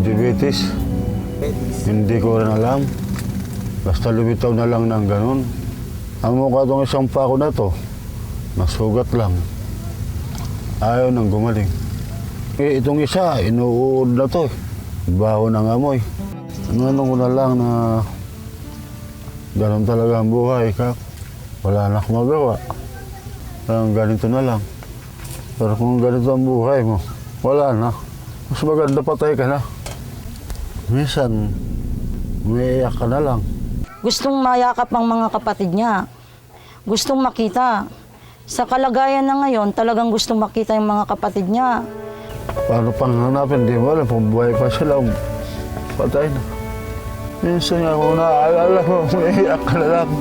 Diabetes. Hindi ko rin alam. Basta lumitaw na lang ng ganun. Ang mukha itong isang pako na to, nasugat lang. Ayaw nang gumaling. Itong isa, inuud na to. Baho ng amoy. Ano ko na lang na ganun talaga ang buhay, Kap. Wala na akong magawa. Ganito na lang. Pero kung ganito ang buhay mo, wala na. Mas maganda patay ka na. Minsan, umiiyak ka na lang. Gustong mayakap ang mga kapatid niya. Gustong makita. Sa kalagayan na ngayon, talagang gustong makita yung mga kapatid niya. Paano pang hanapin? Di mo alam kung buhay pa sila. Patay na. Minsan nga kung naaalala mo, umiiyak ka na lang.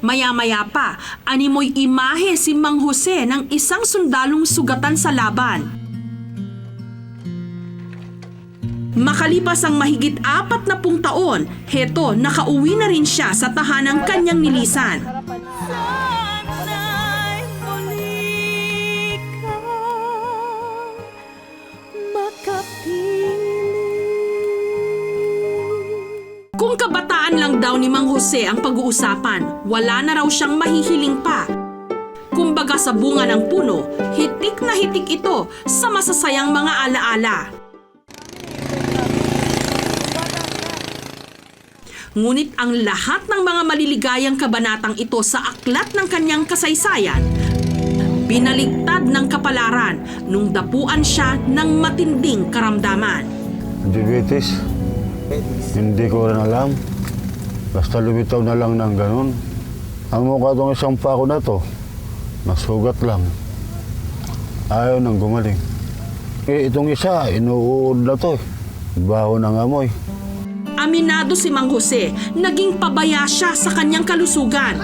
Maya-maya pa, animoy imahe si Mang Jose ng isang sundalong sugatan sa laban. Makalipas ang mahigit 40 taon, heto nakauwi na rin siya sa tahanang kanyang nilisan. Kung kabataan lang daw ni Mang Jose ang pag-uusapan, wala na raw siyang mahihiling pa. Kumbaga sa bunga ng puno, hitik na hitik ito sa masasayang mga alaala. Ngunit ang lahat ng mga maliligayang kabanatang ito sa aklat ng kanyang kasaysayan, binaligtad ng kapalaran nung dapuan siya ng matinding karamdaman. Diabetes. Hindi ko rin alam. Basta lumitaw na lang ng ganun. Ang mukha itong isang pako na to, nasugat lang. Ayaw nang gumaling. Itong isa, inuud na to. Baho ng amoy. Aminado si Mang Jose, naging pabaya siya sa kanyang kalusugan.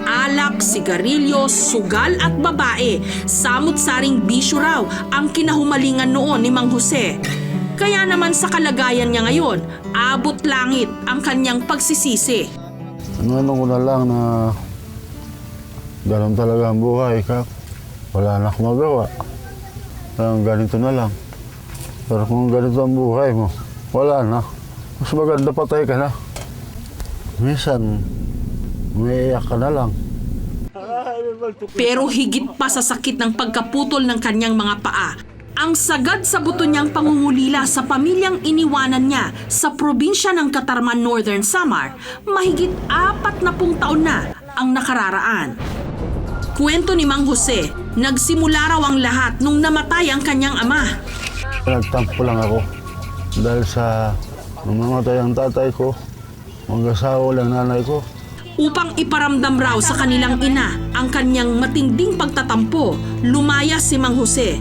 Alak, sigarilyo, sugal at babae, samut-saring bisyo raw ang kinahumalingan noon ni Mang Jose. Kaya naman sa kalagayan niya ngayon, abot langit ang kanyang pagsisisi. Ano ko na lang na ganun talaga ang buhay, Kap. Wala na akong magawa. Ganito na lang. Pero kung ganito ang buhay mo, wala na. Mas maganda patay ka na. Minsan, umiiyak ka na lang. Pero higit pa sa sakit ng pagkaputol ng kanyang mga paa, ang sagad sa buto niyang pangungulila sa pamilyang iniwanan niya sa probinsya ng Catarman, Northern Samar, mahigit 40 taon na ang nakararaan. Kwento ni Mang Jose, nagsimula raw ang lahat nung namatay ang kanyang ama. Nagtampo lang ako dahil sa namatay ang tatay ko, mag-asawa lang nanay ko. Upang iparamdam raw sa kanilang ina ang kanyang matinding pagtatampo, lumayas si Mang Jose.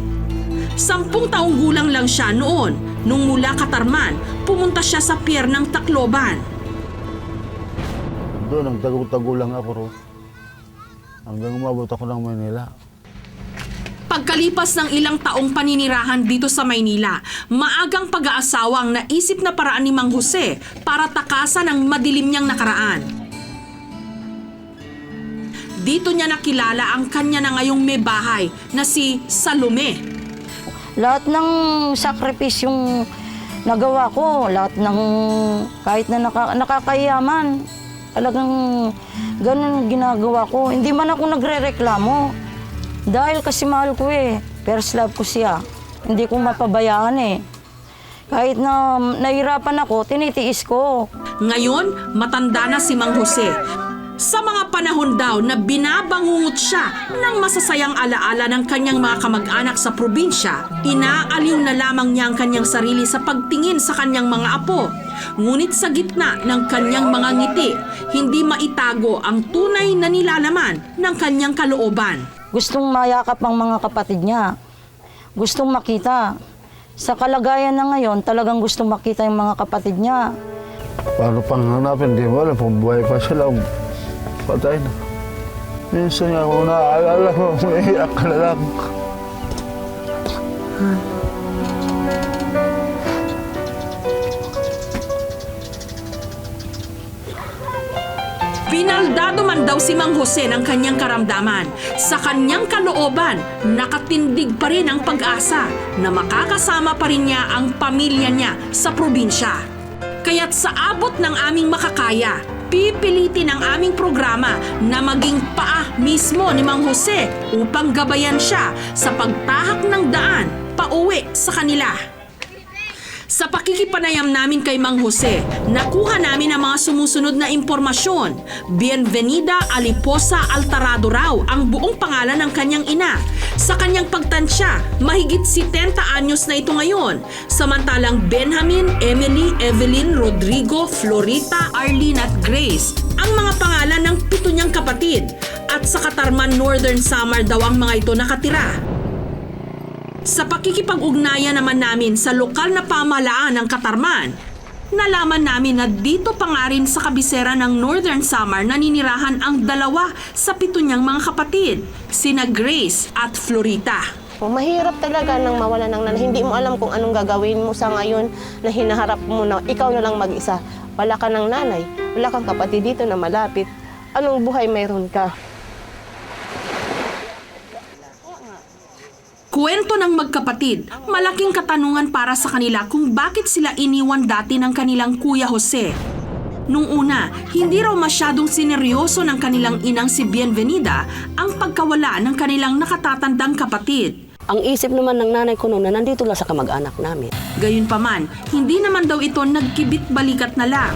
10 taong gulang lang siya noon nung mula Catarman, pumunta siya sa pier ng Tacloban. Doon, nagtago-tago lang ako ro. Hanggang umabot ako ng Manila. Pagkalipas ng ilang taong paninirahan dito sa Maynila, maagang pag-aasawa ang naisip na paraan ni Mang Jose para takasan ang madilim niyang nakaraan. Dito niya nakilala ang kanya na ngayong may bahay na si Salome. Lahat ng sakripisyong nagawa ko, lahat ng kahit na nakakayaman, talagang ganun ginagawa ko. Hindi man ako nagre-reklamo. Dahil kasi mahal ko first love ko siya. Hindi ko mapabayaan Kahit na nahirapan ako, tinitiis ko. Ngayon, matanda na si Mang Jose. Sa mga panahon daw na binabangungot siya ng masasayang alaala ng kanyang mga kamag-anak sa probinsya, inaaliw na lamang niya ang kanyang sarili sa pagtingin sa kanyang mga apo. Ngunit sa gitna ng kanyang mga ngiti, hindi maitago ang tunay na nilalaman ng kanyang kalooban. Gustong mayakap ang mga kapatid niya. Gustong makita. Sa kalagayan na ngayon, talagang gustong makita yung mga kapatid niya. Paano pang hanapin? Di mo alam kung buhay pa sila. Patay na. Minsan nga kung naaalala mo, umiiyak ka na lang. Binaldado man daw si Mang Jose ng kanyang karamdaman. Sa kanyang kalooban, nakatindig pa rin ang pag-asa na makakasama pa rin niya ang pamilya niya sa probinsya. Kaya't sa abot ng aming makakaya, pipilitin ang aming programa na maging paa mismo ni Mang Jose upang gabayan siya sa pagtahak ng daan pauwi sa kanila. Sa pakikipanayam namin kay Mang Jose, nakuha namin ang mga sumusunod na impormasyon. Bienvenida Aliposa Altarado raw ang buong pangalan ng kanyang ina. Sa kanyang pagtansya, mahigit 70 anyos na ito ngayon. Samantalang Benjamin, Emily, Evelyn, Rodrigo, Florita, Arlene at Grace ang mga pangalan ng 7 niyang kapatid. At sa Katarman, Northern Samar daw ang mga ito nakatira. Sa pakikipag-ugnayan naman namin sa lokal na pamahalaan ng Katarman, nalaman namin na dito pa nga rin sa kabisera ng Northern Samar naninirahan ang 2 sa 7 niyang mga kapatid, sina Grace at Florita. Mahirap talaga nang mawala ng nanay. Hindi mo alam kung anong gagawin mo sa ngayon na hinaharap mo na ikaw na lang mag-isa. Wala ka ng nanay, wala kang kapatid dito na malapit. Anong buhay mayroon ka? Kwento ng magkapatid, malaking katanungan para sa kanila kung bakit sila iniwan dati ng kanilang Kuya Jose. Nung una, hindi raw masyadong sineryoso ng kanilang inang si Bienvenida ang pagkawala ng kanilang nakatatandang kapatid. Ang isip naman ng nanay ko noon na nandito lang sa kamag-anak namin. Gayunpaman, hindi naman daw ito nagkibit-balikat na lang.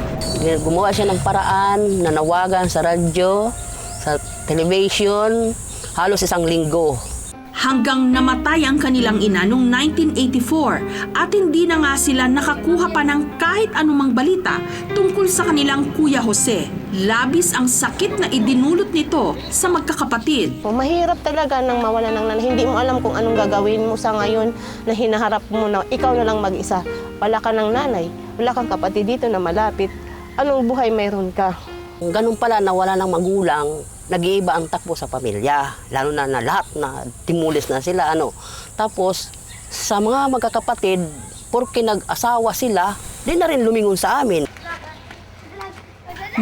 Gumawa siya ng paraan, nanawagan sa radyo, sa television, halos 1 linggo. Hanggang namatay ang kanilang ina noong 1984 at hindi na nga sila nakakuha pa ng kahit anumang balita tungkol sa kanilang Kuya Jose. Labis ang sakit na idinulot nito sa magkakapatid. Mahirap talaga nang mawala ng nanay. Hindi mo alam kung anong gagawin mo sa ngayon na hinaharap mo na ikaw na lang mag-isa. Wala ka ng nanay, wala kang kapatid dito na malapit. Anong buhay mayroon ka? Ganun pala na wala ng magulang, nag-iiba ang takbo sa pamilya. Lalo na lahat na timulis na sila. Tapos, sa mga magkakapatid, porke nag-asawa sila, di na rin lumingon sa amin.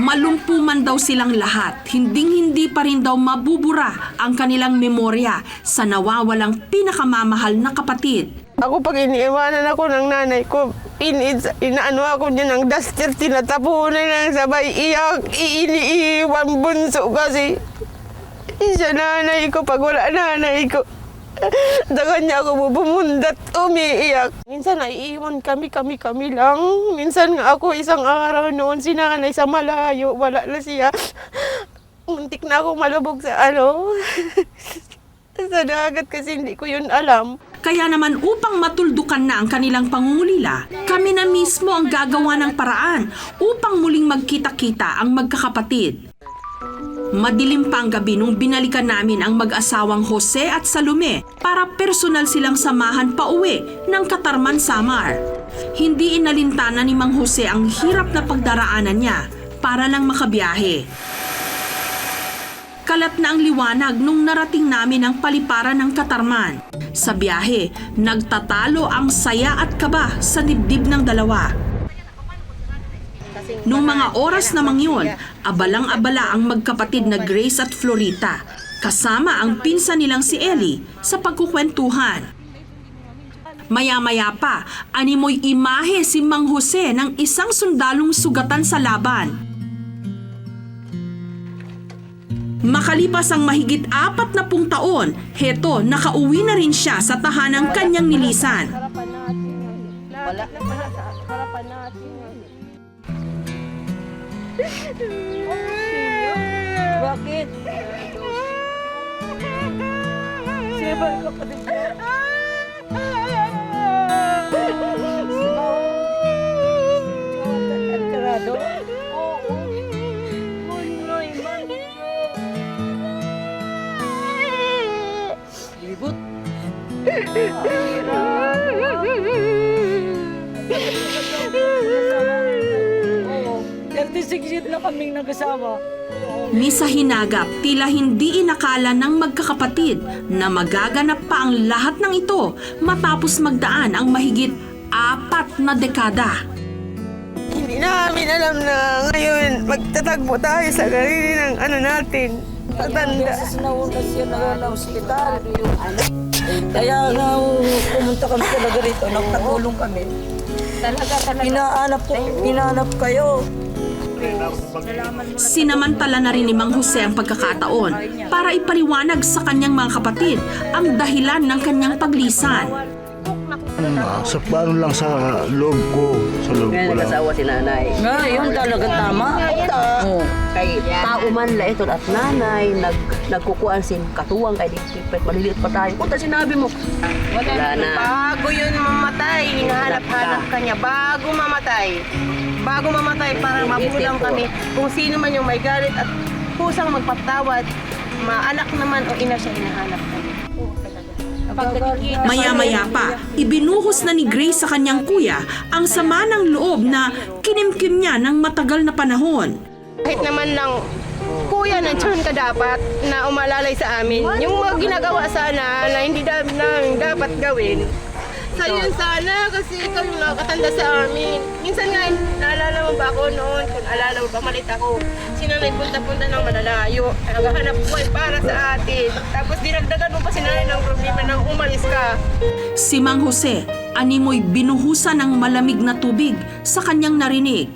Malumpu man daw silang lahat, hinding-hindi pa rin daw mabubura ang kanilang memorya sa nawawalang pinakamamahal na kapatid. Ako pag iniiwanan ako ng nanay ko, inaano ako niya ng duster, tinatapunan ng sabay iyak, iniiwan bunso kasi siya nanay ko pag wala nanay ko. Sa kanya ako bumundat, umiiyak. Minsan naiiwan kami lang. Minsan nga ako isang araw noon si nanay sa malayo, wala na siya. Muntik na ako malubog sa sa dagat kasi hindi ko yun alam. Kaya naman upang matuldukan na ang kanilang pangungulila, kami na mismo ang gagawa ng paraan upang muling magkita-kita ang magkakapatid. Madilim pa ang gabi nung binalikan namin ang mag-asawang Jose at Salome para personal silang samahan pauwi ng Katarman, Samar. Hindi inalintana ni Mang Jose ang hirap na pagdaraanan niya para lang makabiyahe. Kalat na ang liwanag nung narating namin ang paliparan ng Katarman. Sa biyahe, nagtatalo ang saya at kaba sa dibdib ng 2. Noong mga oras namang yun, abalang-abala ang magkapatid na Grace at Florita, kasama ang pinsan nilang si Ellie sa pagkukwentuhan. Maya-maya pa, animoy imahe si Mang Jose ng isang sundalong sugatan sa laban. Makalipas ang mahigit 40 taon, heto, nakauwi na rin siya sa tahanang kanyang nilisan. Bakit? Sino ba ang kapatid mo? Altarado? Oo. Munoy, libot. Oo. 36 years na kaming nagkasama. Misa hinagap, tila hindi inakala ng magkakapatid na magaganap pa ang lahat ng ito matapos magdaan ang mahigit 4 na dekada. Hindi Hindi namin alam na ngayon magtatagpo tayo sa sarili ng ano natin. Matanda. Nauna siya na ospital. Kaya nga pumunta kami talaga rito, nagpatulong kami. Talaga. Inaanap kayo. Sinamantala na rin ni Mang Jose ang pagkakataon para ipaliwanag sa kanyang mga kapatid ang dahilan ng kanyang paglisan. Sa paano lang sa loob ko. Sa loob ko Ngayon lang. nag-asawa si nanay. Nga, yun talaga tama. Oo. Kay tao man la ito at nanay, nagkukuan sin katuwang kay dipit maliliit pa tayo. Punta sinabi mo. Wala na. Bago yun mamatay, hinahanap-hanap ka niya. Bago mamatay para mabulang kami kung sino man yung may galit at kusang magpatawad. Maanak naman o ina siya hinahanap kami. Maya-maya pa, ibinuhos na ni Grace sa kanyang kuya ang sama ng loob na kinimkim niya ng matagal na panahon. Kahit naman lang, kuya, nandiyan ka dapat na umalalay sa amin. Yung mga ginagawa sana na hindi namin dapat gawin. Sa'yo sana kasi ikaw yung nakakatanda sa amin. Minsan nga, naalala mo ba ako noon? Kung alala mo ba, malit ako. Sinanay punta-punta ng malalayo. Naghahanap buhay para sa atin. Tapos dinagdagan mo pa sinanay ng problema nang umalis ka. Si Mang Jose, animoy binuhusan ng malamig na tubig sa kanyang narinig.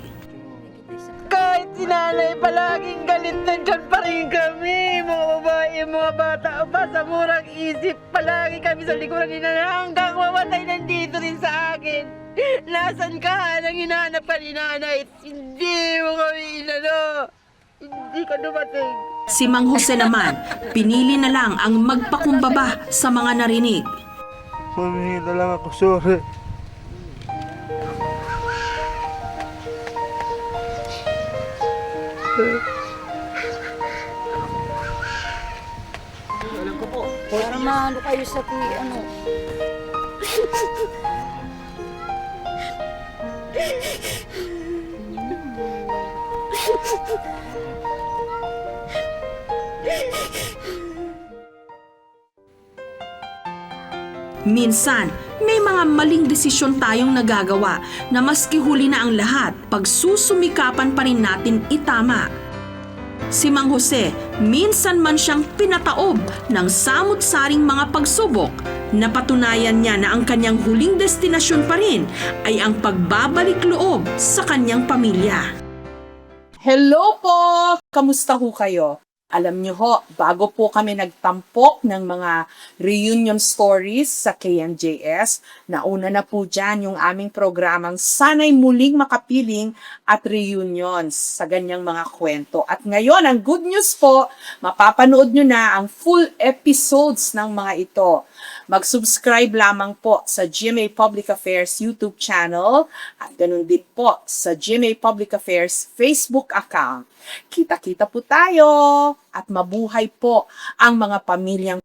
Kahit si nanay palaging galit, nandyan pa rin kami. Mga babae, mga bata pa sa murang isip. Palagi kami sa likuran ni nanay hanggang mamatay nandito rin sa akin. Nasaan ka? Nang hinahanap ka ni nanay. Hindi mo kami inano. Hindi ka dumating. Si Mang Jose naman, pinili na lang ang magpakumbaba sa mga narinig. Humingi na lang ako, sorry. Para maano kayo sa ano. Minsan, may mga maling desisyon tayong nagagawa na maski huli na ang lahat, pagsusumikapan pa rin natin itama. Si Mang Jose, minsan man siyang pinataob ng samut-saring mga pagsubok, napatunayan niya na ang kanyang huling destinasyon pa rin ay ang pagbabalik loob sa kanyang pamilya. Hello po! Kamusta ho kayo? Alam niyo ho, bago po kami nagtampok ng mga reunion stories sa KMJS, nauna na po dyan yung aming programang Sana'y Muling Makapiling at Reunions sa ganyang mga kwento. At ngayon, ang good news po, mapapanood nyo na ang full episodes ng mga ito. Mag-subscribe lamang po sa GMA Public Affairs YouTube channel at ganun din po sa GMA Public Affairs Facebook account. Kita-kita po tayo at mabuhay po ang mga pamilyang